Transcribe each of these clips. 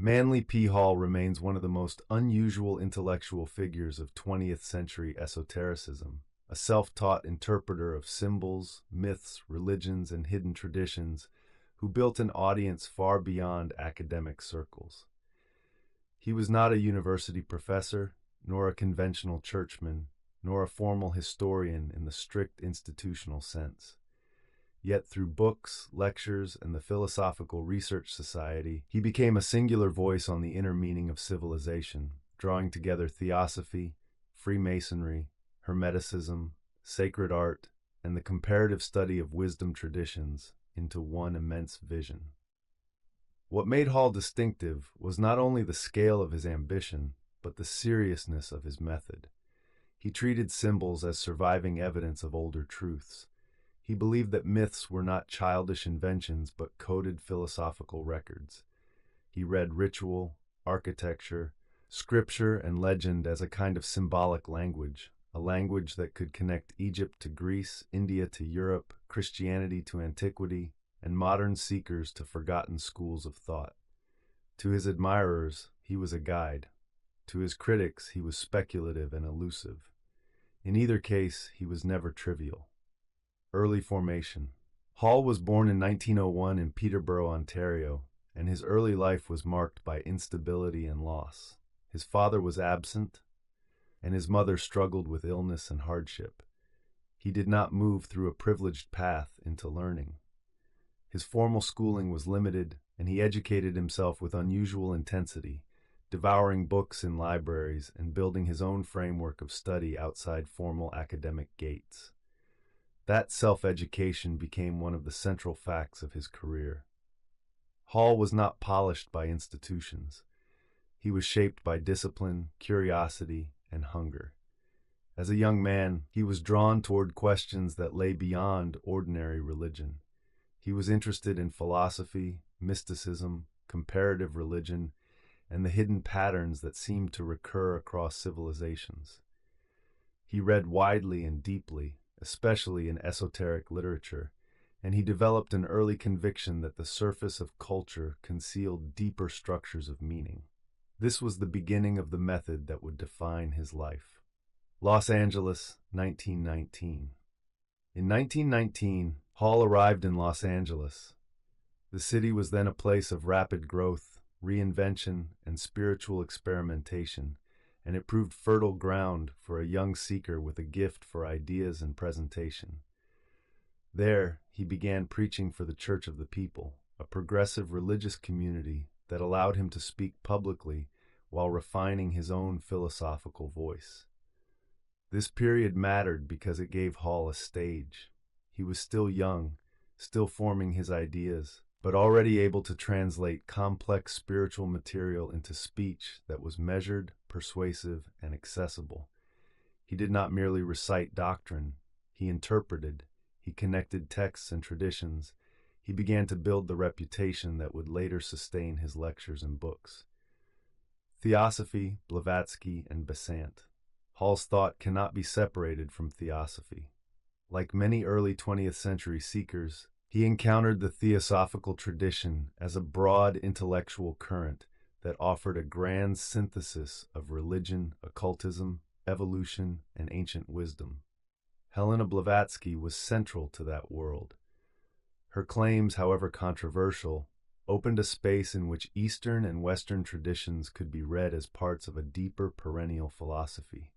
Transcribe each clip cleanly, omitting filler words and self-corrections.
Manly P. Hall remains one of the most unusual intellectual figures of 20th century esotericism, a self-taught interpreter of symbols, myths, religions, and hidden traditions who built an audience far beyond academic circles. He was not a university professor, nor a conventional churchman, nor a formal historian in the strict institutional sense. Yet through books, lectures, and the Philosophical Research Society, he became a singular voice on the inner meaning of civilization, drawing together Theosophy, Freemasonry, Hermeticism, sacred art, and the comparative study of wisdom traditions into one immense vision. What made Hall distinctive was not only the scale of his ambition, but the seriousness of his method. He treated symbols as surviving evidence of older truths. He believed that myths were not childish inventions but coded philosophical records. He read ritual, architecture, scripture, and legend as a kind of symbolic language, a language that could connect Egypt to Greece, India to Europe, Christianity to antiquity, and modern seekers to forgotten schools of thought. To his admirers, he was a guide. To his critics, he was speculative and elusive. In either case, he was never trivial. Early formation. Hall was born in 1901 in Peterborough, Ontario, and his early life was marked by instability and loss. His father was absent, and his mother struggled with illness and hardship. He did not move through a privileged path into learning. His formal schooling was limited, and he educated himself with unusual intensity, devouring books in libraries and building his own framework of study outside formal academic gates. That self-education became one of the central facts of his career. Hall was not polished by institutions. He was shaped by discipline, curiosity, and hunger. As a young man, he was drawn toward questions that lay beyond ordinary religion. He was interested in philosophy, mysticism, comparative religion, and the hidden patterns that seemed to recur across civilizations. He read widely and deeply, especially in esoteric literature, and he developed an early conviction that the surface of culture concealed deeper structures of meaning. This was the beginning of the method that would define his life. Los Angeles, 1919. In 1919, Hall arrived in Los Angeles. The city was then a place of rapid growth, reinvention, and spiritual experimentation, and it proved fertile ground for a young seeker with a gift for ideas and presentation. There, he began preaching for the Church of the People, a progressive religious community that allowed him to speak publicly while refining his own philosophical voice. This period mattered because it gave Hall a stage. He was still young, still forming his ideas, but already able to translate complex spiritual material into speech that was measured, persuasive, and accessible. He did not merely recite doctrine. He interpreted. He connected texts and traditions. He began to build the reputation that would later sustain his lectures and books. Theosophy, Blavatsky, and Besant. Hall's thought cannot be separated from Theosophy. Like many early 20th century seekers, he encountered the Theosophical tradition as a broad intellectual current that offered a grand synthesis of religion, occultism, evolution, and ancient wisdom. Helena Blavatsky was central to that world. Her claims, however controversial, opened a space in which Eastern and Western traditions could be read as parts of a deeper perennial philosophy.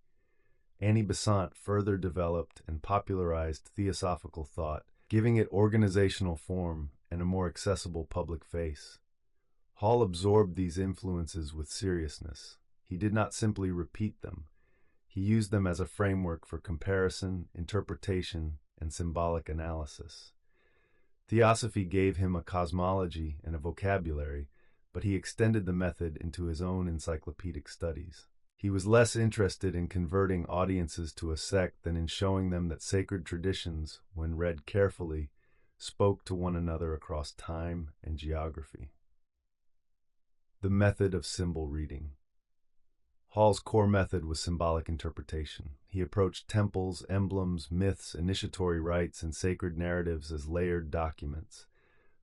Annie Besant further developed and popularized theosophical thought, giving it organizational form and a more accessible public face. Hall absorbed these influences with seriousness. He did not simply repeat them. He used them as a framework for comparison, interpretation, and symbolic analysis. Theosophy gave him a cosmology and a vocabulary, but he extended the method into his own encyclopedic studies. He was less interested in converting audiences to a sect than in showing them that sacred traditions, when read carefully, spoke to one another across time and geography. The method of symbol reading. Hall's core method was symbolic interpretation. He approached temples, emblems, myths, initiatory rites, and sacred narratives as layered documents.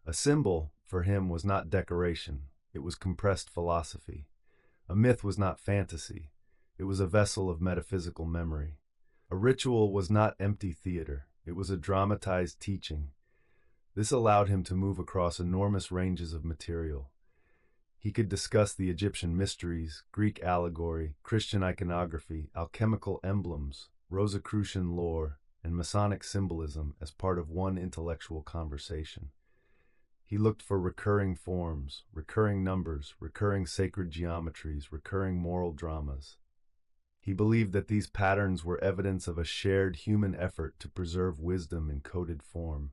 A symbol, for him, was not decoration. It was compressed philosophy. A myth was not fantasy. It was a vessel of metaphysical memory. A ritual was not empty theater. It was a dramatized teaching. This allowed him to move across enormous ranges of material. He could discuss the Egyptian mysteries, Greek allegory, Christian iconography, alchemical emblems, Rosicrucian lore, and Masonic symbolism as part of one intellectual conversation. He looked for recurring forms, recurring numbers, recurring sacred geometries, recurring moral dramas. He believed that these patterns were evidence of a shared human effort to preserve wisdom in coded form.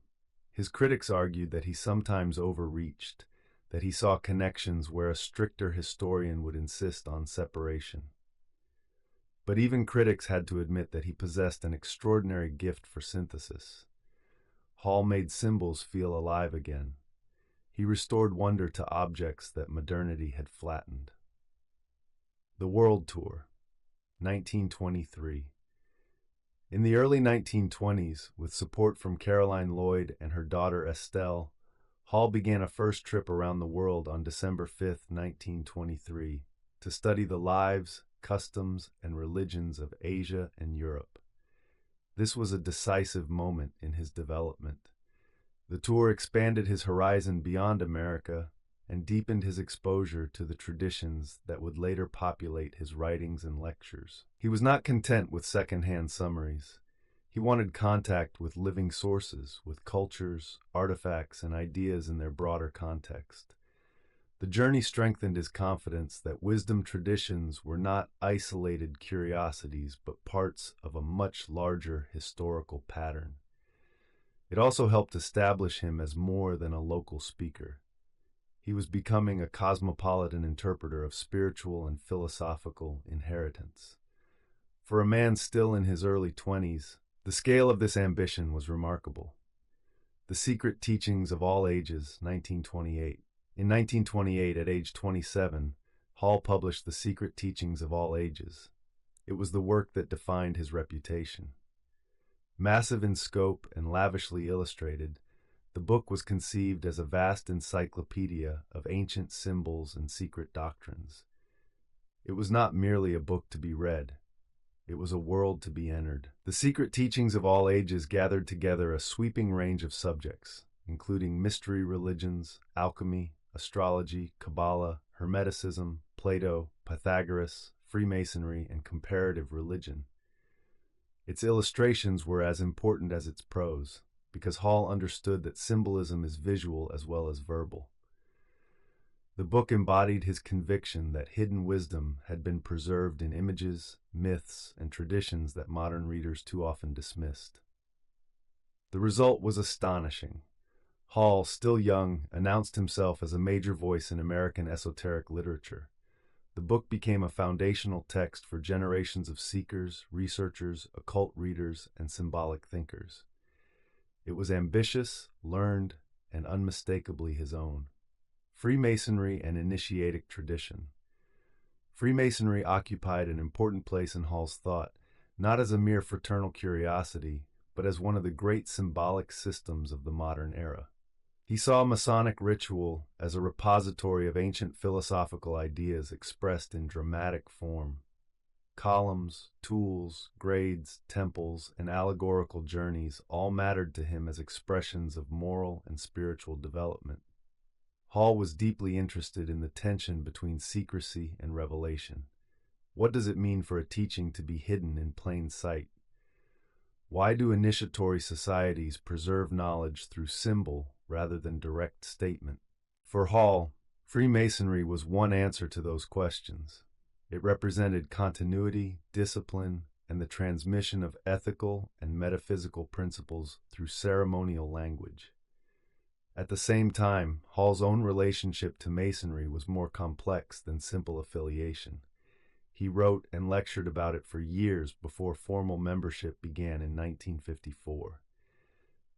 His critics argued that he sometimes overreached, that he saw connections where a stricter historian would insist on separation. But even critics had to admit that he possessed an extraordinary gift for synthesis. Hall made symbols feel alive again. He restored wonder to objects that modernity had flattened. The World Tour, 1923. In the early 1920s, with support from Caroline Lloyd and her daughter Estelle, Hall began a first trip around the world on December 5, 1923, to study the lives, customs, and religions of Asia and Europe. This was a decisive moment in his development. The tour expanded his horizon beyond America and deepened his exposure to the traditions that would later populate his writings and lectures. He was not content with second-hand summaries. He wanted contact with living sources, with cultures, artifacts, and ideas in their broader context. The journey strengthened his confidence that wisdom traditions were not isolated curiosities, but parts of a much larger historical pattern. It also helped establish him as more than a local speaker. He was becoming a cosmopolitan interpreter of spiritual and philosophical inheritance. For a man still in his early 20s, the scale of this ambition was remarkable. The Secret Teachings of All Ages, 1928. In 1928, at age 27, Hall published The Secret Teachings of All Ages. It was the work that defined his reputation. Massive in scope and lavishly illustrated, the book was conceived as a vast encyclopedia of ancient symbols and secret doctrines. It was not merely a book to be read. It was a world to be entered. The Secret Teachings of All Ages gathered together a sweeping range of subjects, including mystery religions, alchemy, astrology, Kabbalah, Hermeticism, Plato, Pythagoras, Freemasonry, and comparative religion. Its illustrations were as important as its prose, because Hall understood that symbolism is visual as well as verbal. The book embodied his conviction that hidden wisdom had been preserved in images, myths, and traditions that modern readers too often dismissed. The result was astonishing. Hall, still young, announced himself as a major voice in American esoteric literature. The book became a foundational text for generations of seekers, researchers, occult readers, and symbolic thinkers. It was ambitious, learned, and unmistakably his own. Freemasonry and Initiatic tradition. Freemasonry occupied an important place in Hall's thought, not as a mere fraternal curiosity, but as one of the great symbolic systems of the modern era. He saw Masonic ritual as a repository of ancient philosophical ideas expressed in dramatic form. Columns, tools, grades, temples, and allegorical journeys all mattered to him as expressions of moral and spiritual development. Hall was deeply interested in the tension between secrecy and revelation. What does it mean for a teaching to be hidden in plain sight? Why do initiatory societies preserve knowledge through symbol rather than direct statement? For Hall, Freemasonry was one answer to those questions. It represented continuity, discipline, and the transmission of ethical and metaphysical principles through ceremonial language. At the same time, Hall's own relationship to Masonry was more complex than simple affiliation. He wrote and lectured about it for years before formal membership began in 1954.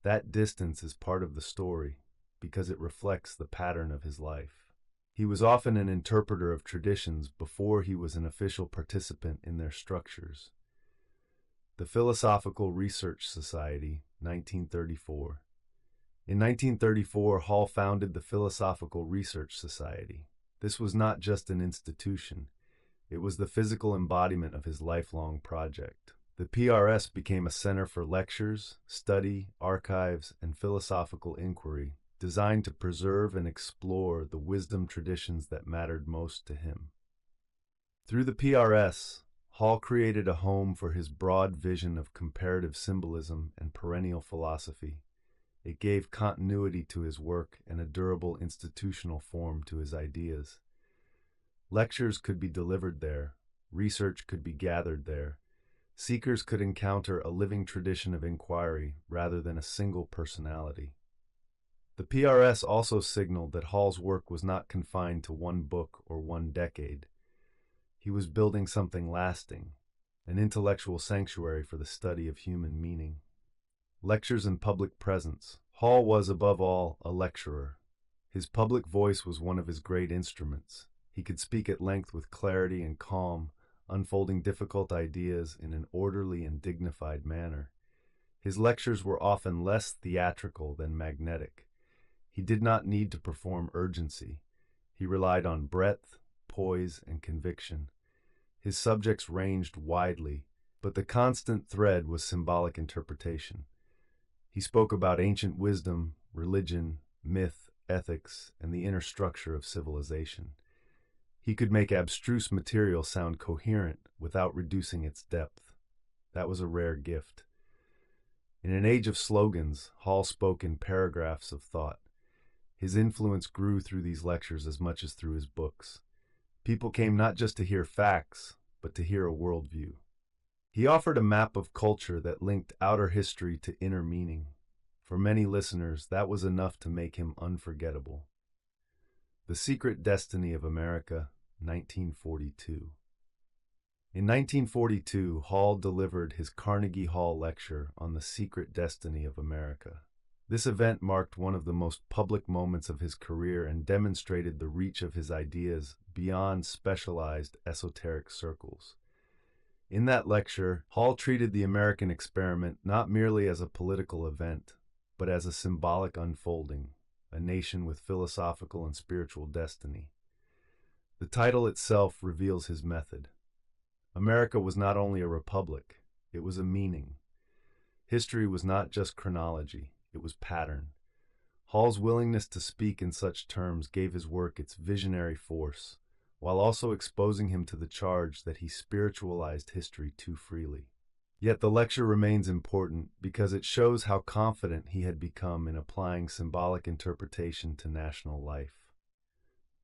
That distance is part of the story because it reflects the pattern of his life. He was often an interpreter of traditions before he was an official participant in their structures. The Philosophical Research Society, 1934. In 1934, Hall founded the Philosophical Research Society. This was not just an institution. It was the physical embodiment of his lifelong project. The PRS became a center for lectures, study, archives, and philosophical inquiry, designed to preserve and explore the wisdom traditions that mattered most to him. Through the PRS, Hall created a home for his broad vision of comparative symbolism and perennial philosophy. It gave continuity to his work and a durable institutional form to his ideas. Lectures could be delivered there, research could be gathered there, seekers could encounter a living tradition of inquiry rather than a single personality. The PRS also signaled that Hall's work was not confined to one book or one decade. He was building something lasting, an intellectual sanctuary for the study of human meaning. Lectures and public presence. Hall was, above all, a lecturer. His public voice was one of his great instruments. He could speak at length with clarity and calm, unfolding difficult ideas in an orderly and dignified manner. His lectures were often less theatrical than magnetic. He did not need to perform urgency. He relied on breadth, poise, and conviction. His subjects ranged widely, but the constant thread was symbolic interpretation. He spoke about ancient wisdom, religion, myth, ethics, and the inner structure of civilization. He could make abstruse material sound coherent without reducing its depth. That was a rare gift. In an age of slogans, Hall spoke in paragraphs of thought. His influence grew through these lectures as much as through his books. People came not just to hear facts, but to hear a worldview. He offered a map of culture that linked outer history to inner meaning. For many listeners, that was enough to make him unforgettable. The Secret Destiny of America, 1942. In 1942, Hall delivered his Carnegie Hall lecture on the secret destiny of America. This event marked one of the most public moments of his career and demonstrated the reach of his ideas beyond specialized esoteric circles. In that lecture, Hall treated the American experiment not merely as a political event, but as a symbolic unfolding, a nation with philosophical and spiritual destiny. The title itself reveals his method. America was not only a republic, it was a meaning. History was not just chronology, it was pattern. Hall's willingness to speak in such terms gave his work its visionary force, while also exposing him to the charge that he spiritualized history too freely. Yet the lecture remains important because it shows how confident he had become in applying symbolic interpretation to national life.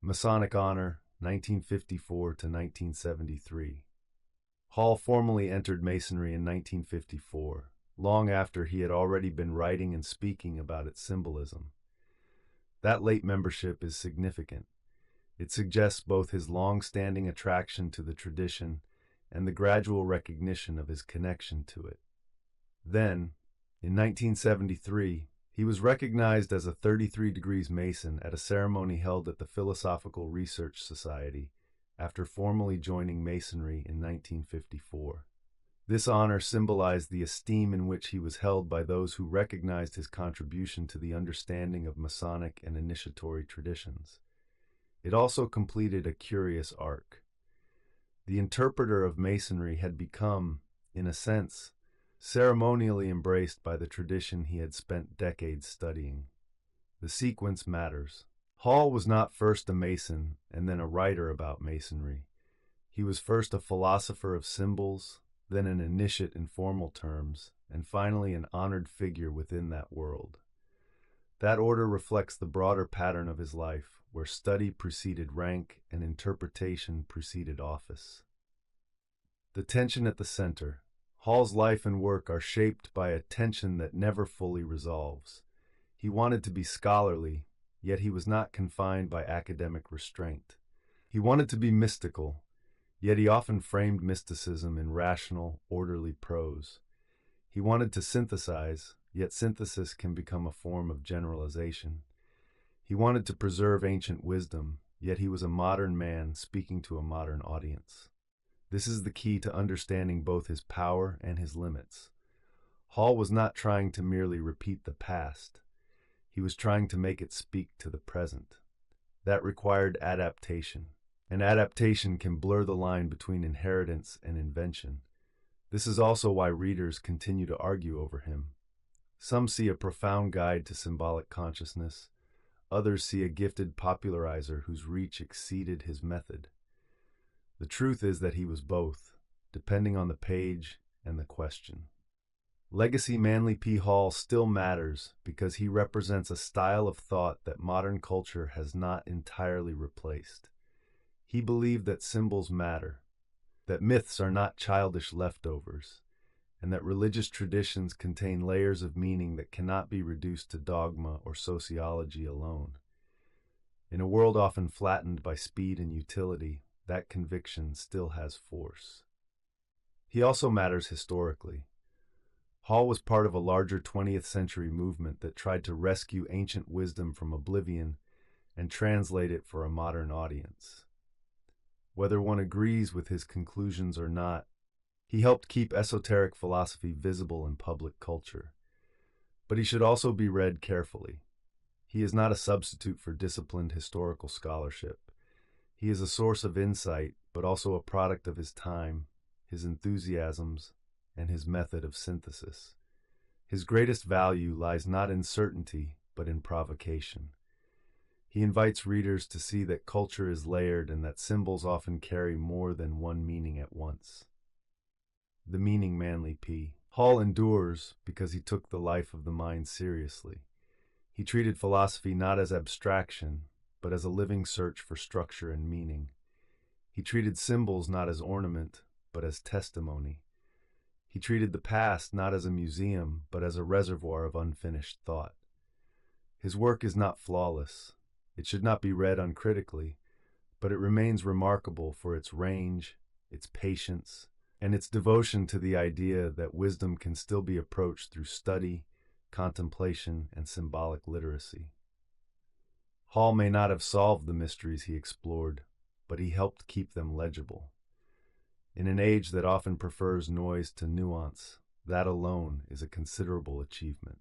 Masonic Honor, 1954 to 1973. Hall formally entered Masonry in 1954, long after he had already been writing and speaking about its symbolism. That late membership is significant. It suggests both his long-standing attraction to the tradition and the gradual recognition of his connection to it. Then, in 1973, he was recognized as a 33 degrees Mason at a ceremony held at the Philosophical Research Society after formally joining Masonry in 1954. This honor symbolized the esteem in which he was held by those who recognized his contribution to the understanding of Masonic and initiatory traditions. It also completed a curious arc. The interpreter of Masonry had become, in a sense, ceremonially embraced by the tradition he had spent decades studying. The sequence matters. Hall was not first a Mason and then a writer about Masonry. He was first a philosopher of symbols, then an initiate in formal terms, and finally an honored figure within that world. That order reflects the broader pattern of his life, where study preceded rank and interpretation preceded office. The tension at the center. Hall's life and work are shaped by a tension that never fully resolves. He wanted to be scholarly, yet he was not confined by academic restraint. He wanted to be mystical, yet he often framed mysticism in rational, orderly prose. He wanted to synthesize, yet synthesis can become a form of generalization. He wanted to preserve ancient wisdom, yet he was a modern man speaking to a modern audience. This is the key to understanding both his power and his limits. Hall was not trying to merely repeat the past. He was trying to make it speak to the present. That required adaptation, and adaptation can blur the line between inheritance and invention. This is also why readers continue to argue over him. Some see a profound guide to symbolic consciousness, others see a gifted popularizer whose reach exceeded his method. The truth is that he was both, depending on the page and the question. Legacy Manly P. Hall still matters because he represents a style of thought that modern culture has not entirely replaced. He believed that symbols matter, that myths are not childish leftovers, and that religious traditions contain layers of meaning that cannot be reduced to dogma or sociology alone. In a world often flattened by speed and utility, that conviction still has force. He also matters historically. Hall was part of a larger 20th century movement that tried to rescue ancient wisdom from oblivion and translate it for a modern audience. Whether one agrees with his conclusions or not, he helped keep esoteric philosophy visible in public culture. But he should also be read carefully. He is not a substitute for disciplined historical scholarship. He is a source of insight, but also a product of his time, his enthusiasms, and his method of synthesis. His greatest value lies not in certainty, but in provocation. He invites readers to see that culture is layered and that symbols often carry more than one meaning at once. The meaning Manly P. Hall endures because he took the life of the mind seriously. He treated philosophy not as abstraction, but as a living search for structure and meaning. He treated symbols not as ornament, but as testimony. He treated the past not as a museum, but as a reservoir of unfinished thought. His work is not flawless. It should not be read uncritically, but it remains remarkable for its range, its patience, and its devotion to the idea that wisdom can still be approached through study, contemplation, and symbolic literacy. Hall may not have solved the mysteries he explored, but he helped keep them legible. In an age that often prefers noise to nuance, that alone is a considerable achievement.